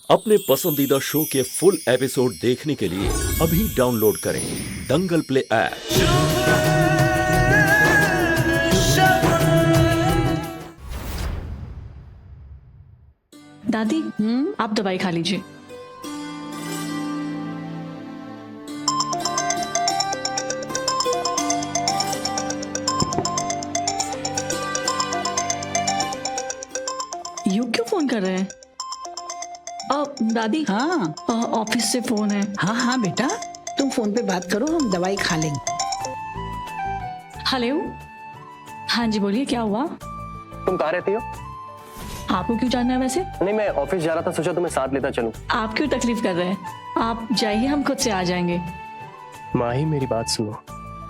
अपने पसंदीदा शो के फुल एपिसोड देखने के लिए अभी डाउनलोड करें दंगल प्ले ऐप। दादी आप दवाई खा लीजिए। यू क्यों फोन कर रहे हैं? दादी हाँ ऑफिस से फोन है। हाँ हाँ बेटा, तुम फोन पे बात करो, हम दवाई खा लेंगे। हेलो, हाँ जी बोलिए, क्या हुआ? तुम कहाँ रहती हो? आपको क्यों जानना है वैसे? नहीं, मैं ऑफिस जा रहा था, सोचा तुम्हें साथ लेता चलूं। आप क्यों तकलीफ कर रहे हैं? आप जाइए, हम खुद से आ जाएंगे। माही मेरी बात सुनो,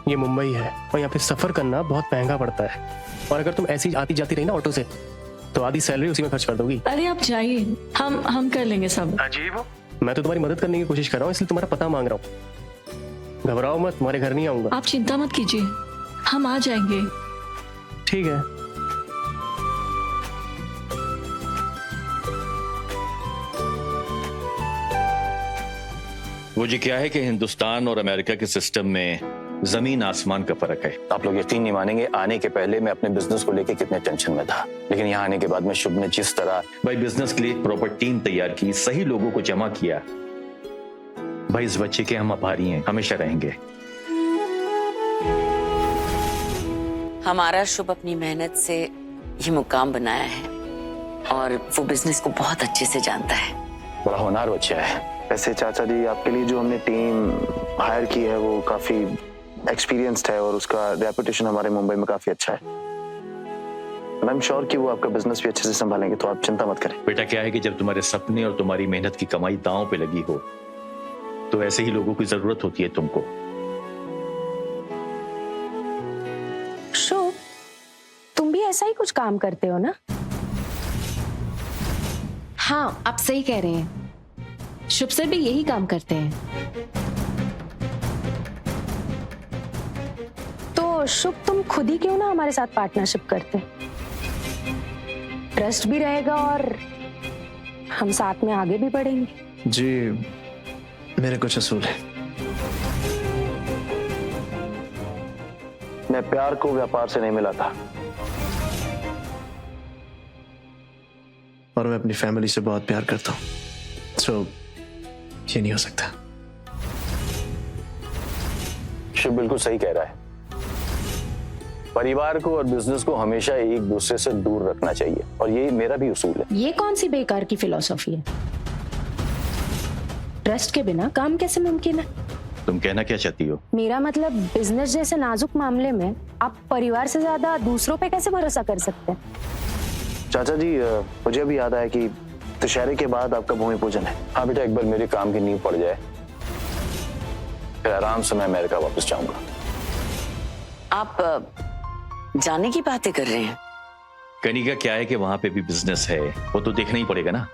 ये मुंबई है और यहाँ पे सफर करना बहुत महंगा पड़ता है, और अगर तुम ऐसी आती जाती रही ना ऑटो से तो आधी सैलरी उसी में खर्च कर दोगी। अरे आप जाइए, हम कर लेंगे सब। अजीब हो, मैं तो तुम्हारी मदद करने की कोशिश कर रहा हूँ, इसलिए तुम्हारा पता मांग रहा हूँ। घबराओ मत, तुम्हारे घर नहीं आऊंगा। आप चिंता मत कीजिए, हम आ जाएंगे। ठीक है। वो जी क्या है कि हिंदुस्तान और अमेरिका के सिस्टम में जमीन आसमान का फर्क है। आप लोग यकीन नहीं मानेंगे, आने के पहले मैं अपने बिजनेस को लेके कितने टेंशन में था, लेकिन यहाँ आने के बाद में शुभ ने जिस तरह भाई बिजनेस के लिए एक प्रॉपर टीम तैयार की, सही लोगों को जमा किया, भाई इस बच्चे के हम आभारी हैं, हमेशा रहेंगे। हमारा शुभ अपनी मेहनत से ये मुकाम बनाया है और वो बिजनेस को बहुत अच्छे से जानता है। बड़ा होनहार बच्चा है। वैसे चाचा जी, आपके लिए जो हमने टीम हायर की है वो काफी एक्सपीरियंस्ड है और उसका रेपुटेशन हमारे मुंबई में काफी अच्छा है। आई एम श्योर कि वो आपका बिजनेस भी अच्छे से संभालेंगे, तो आप चिंता मत करें। बेटा क्या है कि जब तुम्हारे सपने और तुम्हारी मेहनत की कमाई दांव पे लगी हो तो ऐसे ही लोगों की जरूरत होती है तुमको। शुभ, तुम भी ऐसा ही कुछ काम करते हो ना? हाँ, आप सही कह रहे हैं, शुभ सर भी यही काम करते हैं। तो शुभ, तुम खुद ही क्यों ना हमारे साथ पार्टनरशिप करते? ट्रस्ट भी रहेगा और हम साथ में आगे भी बढ़ेंगे। जी, मेरे कुछ असूल है। मैं प्यार को व्यापार से नहीं मिलाता, और मैं अपनी फैमिली से बहुत प्यार करता हूँ, तो ये नहीं हो सकता। शुभ बिल्कुल सही कह रहा है। परिवार को और बिजनेस को हमेशा एक दूसरे से दूर रखना चाहिए, और यही मेरा भी उसूल है। ये कौन सी बेकार की फिलॉसफी है? ट्रस्ट के बिना काम कैसे मुमकिन है? तुम कहना क्या चाहती हो? मेरा मतलब, बिजनेस जैसे नाजुक मामले में आप परिवार से ज्यादा दूसरों पे कैसे भरोसा कर सकते हैं? चाचा जी, मुझे अभी याद आया कि दशहरे के बाद आपका भूमि पूजन है। हाँ बेटा, एक बार मेरे काम की नींव पड़ जाए फिर आराम से मैं अमेरिका वापस जाऊंगा। आप जाने की बातें कर रहे हैं? कनिका क्या है कि वहां पे भी बिजनेस है, वो तो देखना ही पड़ेगा ना।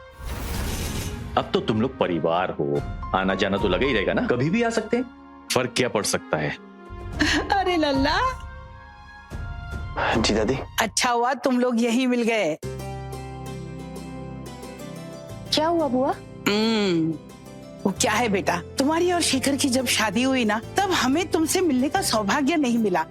अब तो तुम लोग परिवार हो, आना जाना तो लगा ही रहेगा ना, कभी भी आ सकते हैं, फर्क क्या पड़ सकता है? अरे लल्ला, जी दादी। अच्छा हुआ तुम लोग यहीं मिल गए। क्या हुआ बुआ? वो क्या है बेटा, तुम्हारी और शेखर की जब शादी हुई ना, तब हमें तुमसे मिलने का सौभाग्य नहीं मिला,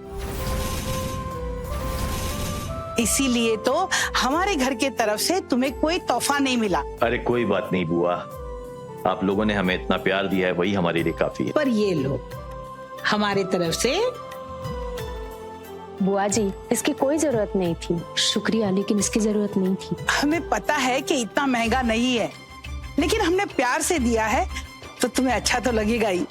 इसीलिए तो हमारे घर के तरफ से तुम्हें कोई तोहफा नहीं मिला। अरे कोई बात नहीं बुआ, आप लोगों ने हमें इतना प्यार दिया है, वही हमारे लिए काफी है। पर ये लो, हमारे तरफ से। बुआ जी, इसकी कोई जरूरत नहीं थी। शुक्रिया, लेकिन इसकी जरूरत नहीं थी। हमें पता है कि इतना महंगा नहीं है, लेकिन हमने प्यार से दिया है तो तुम्हें अच्छा तो लगेगा ही।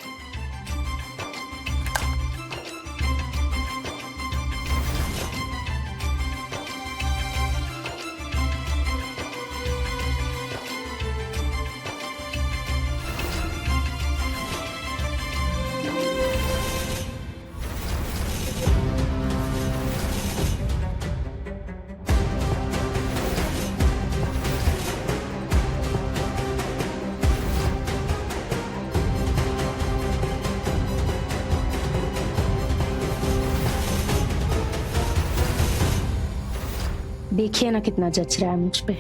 देखिए ना कितना जच रहा है मुझ पे।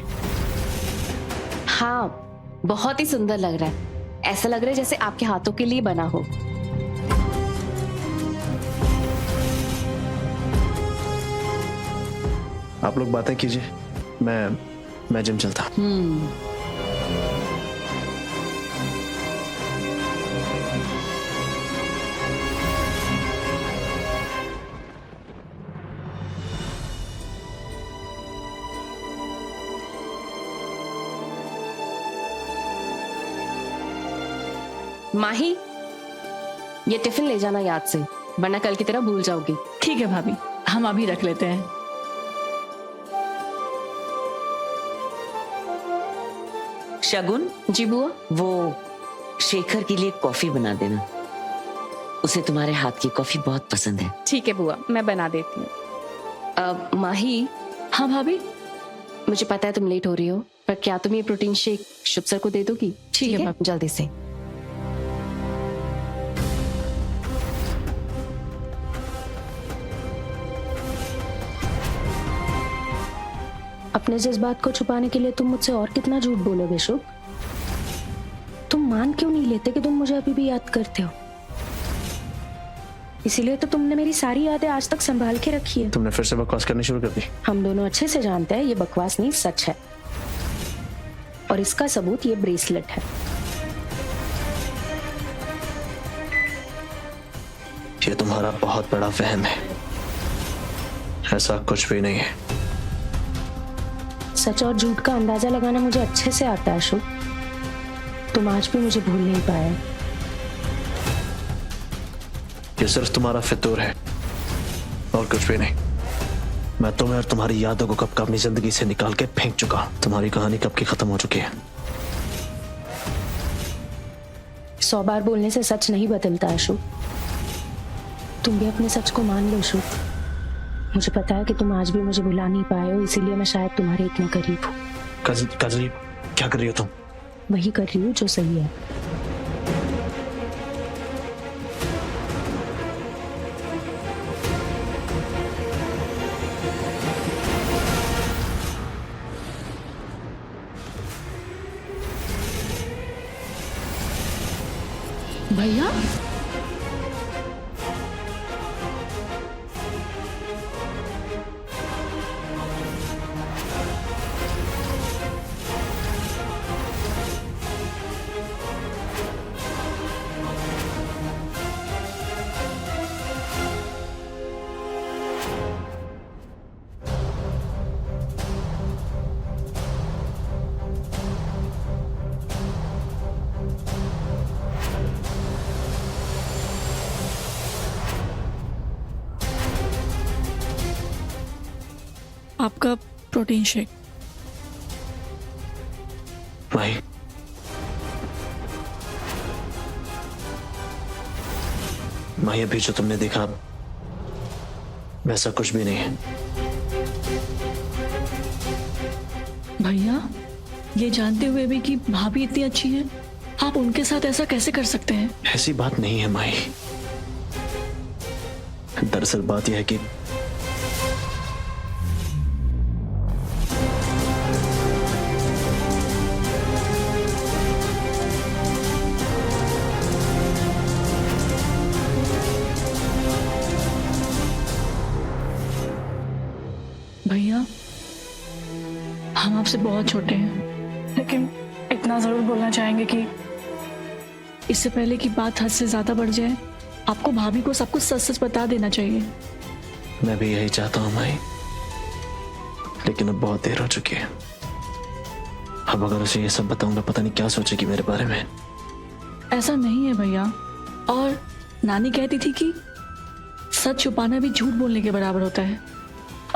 हाँ, बहुत ही सुंदर लग रहा है, ऐसा लग रहा है जैसे आपके हाथों के लिए बना हो। आप लोग बातें कीजिए, मैं जिम चलता। माही, ये टिफिन ले जाना याद से, वरना कल की तरह भूल जाओगी। ठीक है भाभी, हम अभी रख लेते हैं। शगुन, जी बुआ। वो शेखर के लिए कॉफी बना देना, उसे तुम्हारे हाथ की कॉफी बहुत पसंद है। ठीक है बुआ, मैं बना देती हूँ। माही, हाँ भाभी। मुझे पता है तुम लेट हो रही हो, पर क्या तुम ये प्रोटीन शेक शुभ सर को दे दोगी? ठीक है भाभी। जल्दी से। अपने जज्बात को छुपाने के लिए तुम मुझसे और कितना झूठ बोलोगे शुभ? तुम मान क्यों नहीं लेते कि तुम मुझे अभी भी याद करते हो? इसीलिए तो तुमने मेरी सारी यादें आज तक संभाल के रखी है। तुमने फिर से बकवास करनी शुरू कर दी। हम दोनों अच्छे से जानते हैं ये बकवास नहीं, सच है। और इसका सबूत ये ब्रेसलेट है। ये तुम्हारा बहुत बड़ा वहम है, ऐसा कुछ भी नहीं है। सच और झूठ का अंदाजा लगाना मुझे अच्छे से आता है शुभ। तुम आज भी मुझे भूल नहीं पाए। ये सिर्फ तुम्हारा फितूर है और कुछ भी नहीं। मैं तुम्हें और तुम्हारी यादों को कब का अपनी जिंदगी से निकाल के फेंक चुका हूं। तुम्हारी कहानी कब की खत्म हो चुकी है। 100 बार बोलने से सच नहीं बदलता है शुभ। तुम भी अपने सच को मान लो शुभ। मुझे पता है कि तुम आज भी मुझे भुला नहीं पाए हो, इसीलिए मैं शायद तुम्हारे इतने करीब हूँ। काजली, क्या कर रही हो तुम? वही कर रही हूँ जो सही है। भैया, आपका प्रोटीन शेक। भाई, भाई अभी जो तुमने देखा वैसा कुछ भी नहीं है। भैया, ये जानते हुए भी कि भाभी इतनी अच्छी है, आप उनके साथ ऐसा कैसे कर सकते हैं? ऐसी बात नहीं है माई। दरअसल बात यह है कि भैया, हम आपसे बहुत छोटे हैं, लेकिन इतना जरूर बोलना चाहेंगे कि इससे पहले कि बात हद से ज्यादा बढ़ जाए, आपको भाभी को सब कुछ सच सच बता देना चाहिए। मैं भी यही चाहता हूँ माई, लेकिन अब बहुत देर हो चुकी है। अब अगर उसे ये सब बताऊंगा, पता नहीं क्या सोचेगी मेरे बारे में। ऐसा नहीं है भैया, और नानी कहती थी कि सच छुपाना भी झूठ बोलने के बराबर होता है।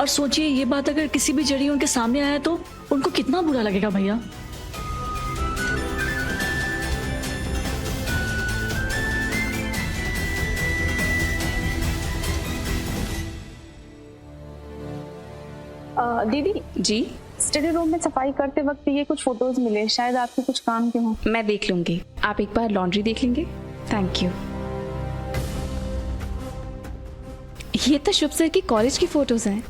और सोचिए, ये बात अगर किसी भी जरिए उनके सामने आया तो उनको कितना बुरा लगेगा भैया। दीदी जी, स्टडी रूम में सफाई करते वक्त ये कुछ फोटोज मिले, शायद आपके कुछ काम के हों। मैं देख लूंगी। आप एक बार लॉन्ड्री देख लेंगे? Thank you. ये तो शुभ सर की कॉलेज की फोटोज हैं।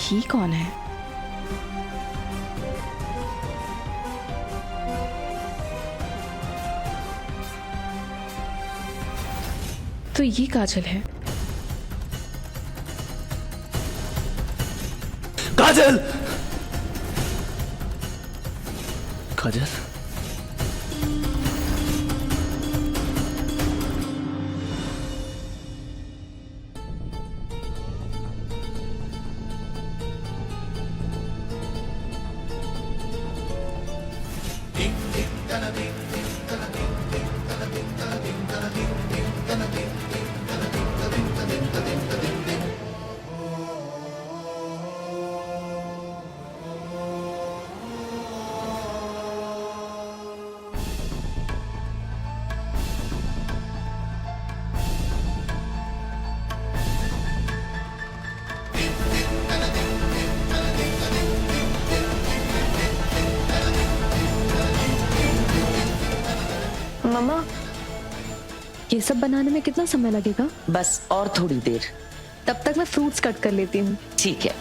ही कौन है? तो ये काजल है। काजल! काजल, मम्मा, ये सब बनाने में कितना समय लगेगा? बस और थोड़ी देर। तब तक मैं फ्रूट्स कट कर लेती हूँ। ठीक है।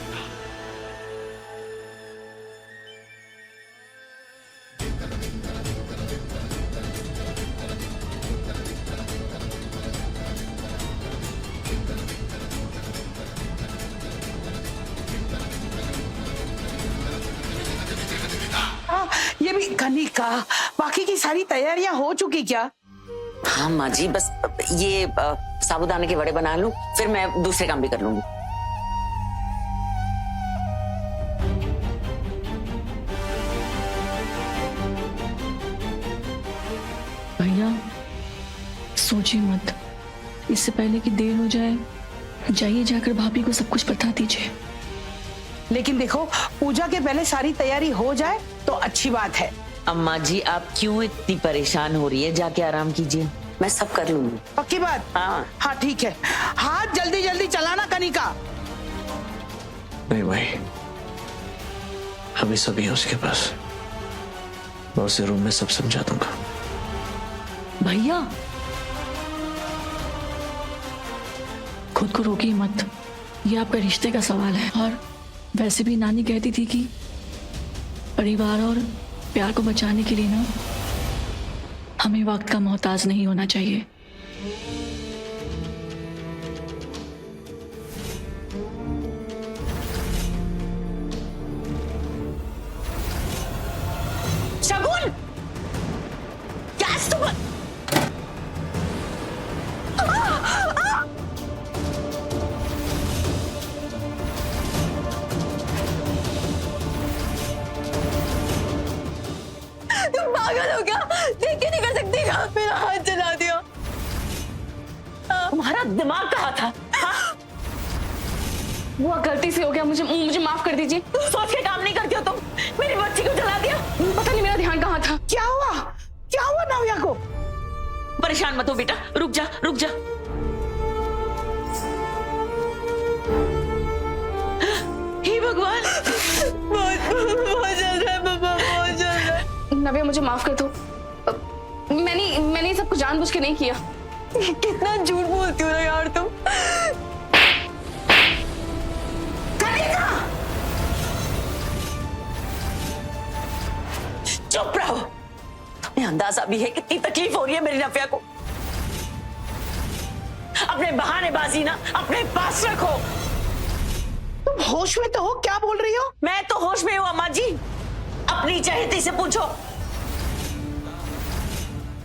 ये भी कनिका, बाकी की सारी तैयारियां हो चुकी क्या? हाँ माँ जी, बस ये साबूदाने के वड़े बना लूं, फिर मैं दूसरे काम भी कर लूंगी। भैया सोचिए मत, इससे पहले कि देर हो जाए, जाइए जाकर भाभी को सब कुछ बता दीजिए। लेकिन देखो, पूजा के पहले सारी तैयारी हो जाए तो अच्छी बात है। अम्मा जी, आप क्यों इतनी परेशान हो रही है? जाके आराम कीजिए, मैं सब कर लूंगी। पक्की बात? हाँ। हाँ ठीक है, हाथ जल्दी जल्दी चलाना कनिका। नहीं भाई, अभी सभी है उसके पास। मैं उसे रूम में सब समझा दूंगा। भैया खुद को रोकिए मत, ये आपका रिश्ते का सवाल है। और वैसे भी नानी कहती थी कि परिवार और प्यार को बचाने के लिए ना हमें वक्त का मोहताज नहीं होना चाहिए। शगुन, गैस तो बंद। तुम पागल हो क्या? देख के नहीं कर सकती क्या? मेरा हाथ जला दिया। तुम्हारा दिमाग कहाँ था? वो गलती से हो गया, मुझे माफ कर दीजिए। सोच के काम नहीं करती हो तुम? मेरी बच्ची को जला दिया। पता नहीं मेरा ध्यान कहाँ था। क्या हुआ? क्या हुआ नव्या को? परेशान मत हो बेटा, रुक जा रुक जा। हे भगवान, बहुत जल रहा है पापा, बहुत जल रहा है। नव्या, मुझे माफ कर दो। मैंने ये सब कुछ जानबूझ के नहीं किया। कितना झूठ बोलती हो ना यार तुम। चुप रहो। तुम्हें अंदाजा भी है कितनी तकलीफ हो रही है मेरी नव्या को? अपने बहानेबाजी ना अपने पास रखो। तुम होश में तो हो? क्या बोल रही हो? मैं तो होश में हूँ अम्मा जी। अपनी चहेती से पूछो।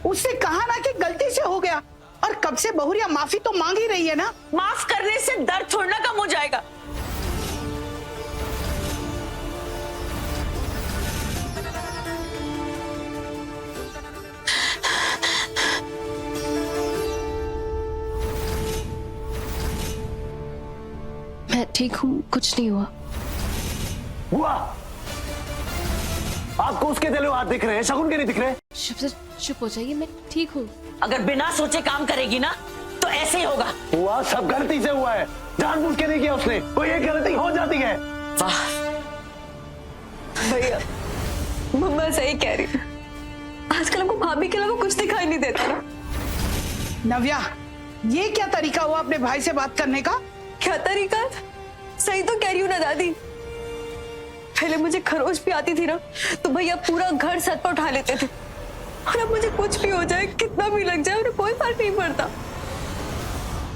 उससे कहा ना कि गलती से हो गया, और कब से बहुरिया माफी तो मांग ही रही है ना। माफ करने से दर्द थोड़ा कम हो जाएगा। मैं ठीक हूँ, कुछ नहीं हुआ। हुआ? आपको उसके जले हाथ दिख रहे हैं, शगुन के नहीं दिख रहे? चुप हो जाइए, मैं ठीक हूँ। अगर बिना सोचे काम करेगी ना तो ऐसे ही होगा। हुआ सब गलती से हुआ है, जानबूझ के नहीं किया उसने। कोई एक गलती हो जाती है। वाह भैया, मम्मा सही कह रही है। आजकल हमको भाभी के अलावा कुछ दिखाई नहीं देता ना। नव्या, ये क्या तरीका हुआ अपने भाई से बात करने का? क्या तरीका? सही तो कह रही हूँ ना दादी। पहले मुझे खरोच भी आती थी ना तो भैया पूरा घर सर पर उठा लेते थे, और अब मुझे कुछ भी हो जाए, कितना भी लग जाए, उन्हें कोई फर्क नहीं पड़ता।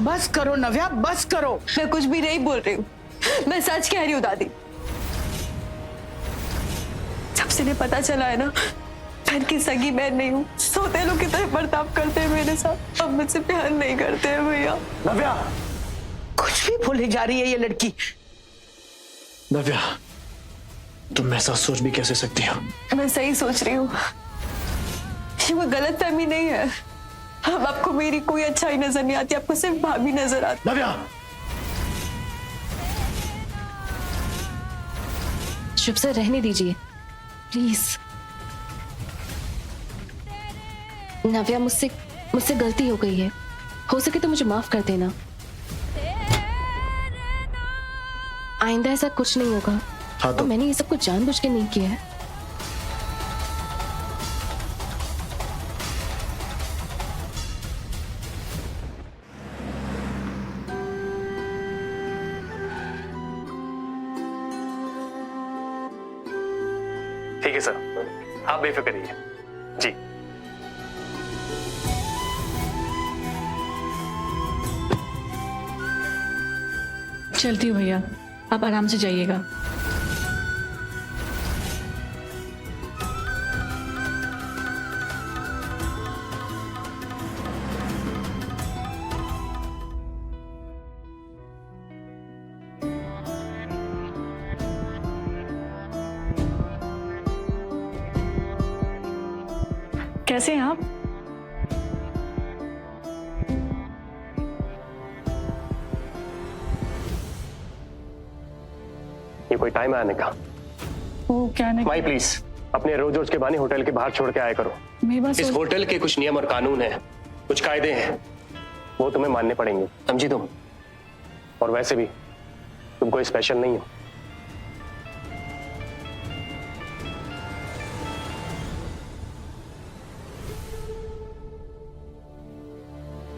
बस करो नव्या, बस करो। मैं कुछ भी नहीं बोल रही हूँ, मैं सच कह रही हूँ दादी। जब से इन्हें पता चला है ना मैं इनकी सगी बहन नहीं हूँ, सोते लोग की तरह बर्ताव करते हैं मेरे साथ, अब मुझसे प्यार नहीं करते हैं भैया। नव्या, कुछ भी बोले जा रही है ये लड़की। नव्या, तुम ऐसा सोच भी कैसे सकती हो? मैं सही सोच रही हूँ, ये कोई गलत फहमी नहीं है। अब आपको मेरी कोई अच्छाई नजर नहीं आती, आपको सिर्फ भाभी नजर आती। नव्या, शुभ सर रहने दीजिए प्लीज। नव्या, मुझसे गलती हो गई है, हो सके तो मुझे माफ कर देना। आइंदा ऐसा कुछ नहीं होगा। हाँ तो मैंने ये सब कुछ जानबूझ के नहीं किया है। ठीक है सर, आप बेफिक्र रहिए जी। चलती हूँ भैया, आप आराम से जाइएगा। कैसे हैं आप? ये कोई टाइम है आने का? वो क्या नहीं, माई प्लीज, अपने रोज रोज के बहाने होटल के बाहर छोड़ के आया करो। मेरी बात इस होटल के कुछ नियम और कानून हैं, कुछ कायदे हैं, वो तुम्हें मानने पड़ेंगे, समझी तुम? और वैसे भी तुम कोई स्पेशल नहीं हो।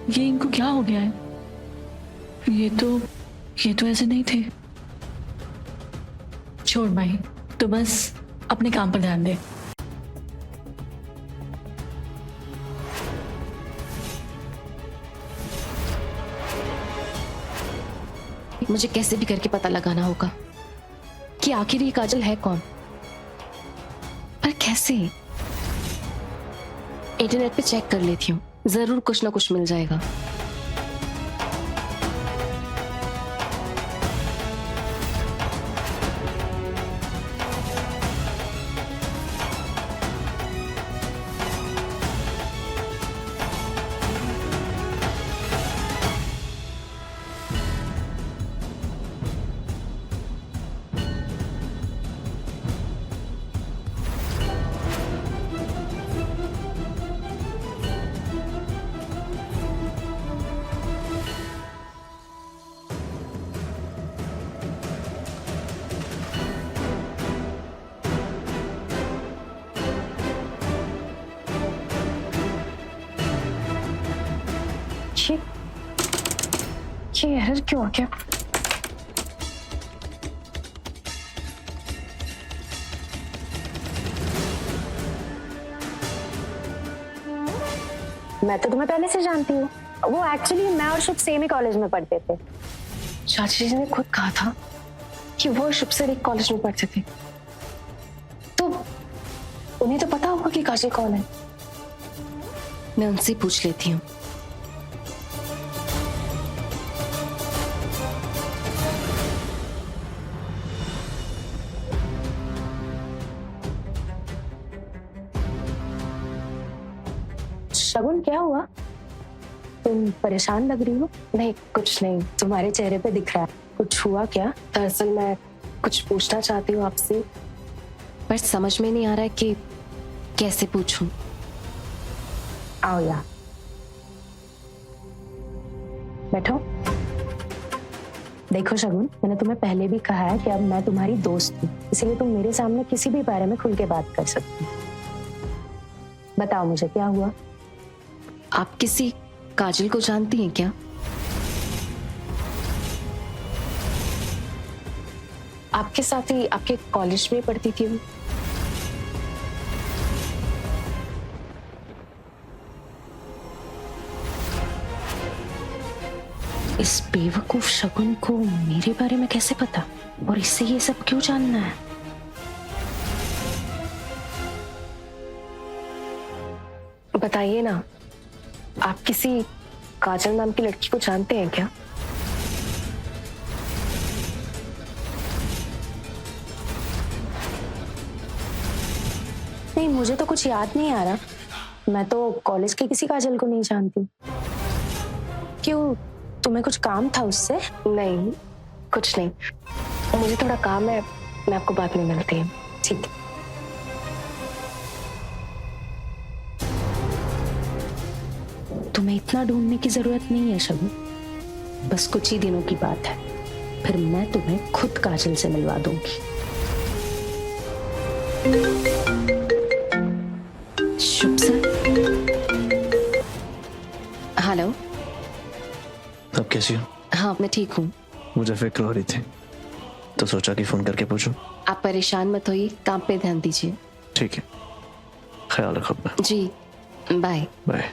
ये इनको क्या हो गया है? ये तो ऐसे नहीं थे। छोड़ भाई, तो बस अपने काम पर ध्यान दे। मुझे कैसे भी करके पता लगाना होगा कि आखिर ये काजल है कौन, पर कैसे? इंटरनेट पे चेक कर लेती हूँ, जरूर कुछ ना कुछ मिल जाएगा। ये एरर क्यों आ गया? मैं तो तुम्हें पहले से जानती हूँ। वो एक्चुअली मैं और शुभ सेम ही कॉलेज में पढ़ते थे। चाची जी ने खुद कहा था कि वो शुभ सर एक कॉलेज में पढ़ते थे, तो उन्हें तो पता होगा कि काजल कौन है। मैं उनसे पूछ लेती हूँ। शगुन, क्या हुआ? तुम परेशान लग रही हो। नहीं, कुछ नहीं, तुम्हारे चेहरे पे दिख रहा है। कुछ हुआ क्या? दरअसल मैं कुछ पूछना चाहती हूँ आपसे, पर समझ में नहीं आ रहा है कि कैसे पूछूं। आओ यार, बैठो। देखो शगुन, मैंने तुम्हें पहले भी कहा है कि अब मैं तुम्हारी दोस्त हूँ, इसलिए तुम मेरे सामने किसी भी बारे में खुल के बात कर सकती हो। बताओ मुझे क्या हुआ? आप किसी काजल को जानती हैं क्या? आपके साथ ही आपके कॉलेज में पढ़ती थी वो? इस बेवकूफ शगुन को मेरे बारे में कैसे पता और इससे ये सब क्यों जानना है? बताइए ना, आप किसी काजल नाम की लड़की को जानते हैं क्या? नहीं, मुझे तो कुछ याद नहीं आ रहा। मैं तो कॉलेज के किसी काजल को नहीं जानती। क्यों, तुम्हें कुछ काम था उससे? नहीं, कुछ नहीं। मुझे थोड़ा काम है, मैं आपको बाद में मिलती हूँ। ठीक है। तुम्हें इतना ढूंढने की जरूरत नहीं है शगुन, बस कुछ ही दिनों की बात है, फिर मैं तुम्हें खुद काजल से मिलवा दूंगी। शुभ सर। हेलो। अब कैसी हो? हाँ, मैं ठीक हूँ। मुझे फिक्र हो रही थी तो सोचा कि फोन करके पूछूं। आप परेशान मत होइए, काम पे ध्यान दीजिए। ठीक है, ख्याल रखो अपना। जी, बाय। बाय।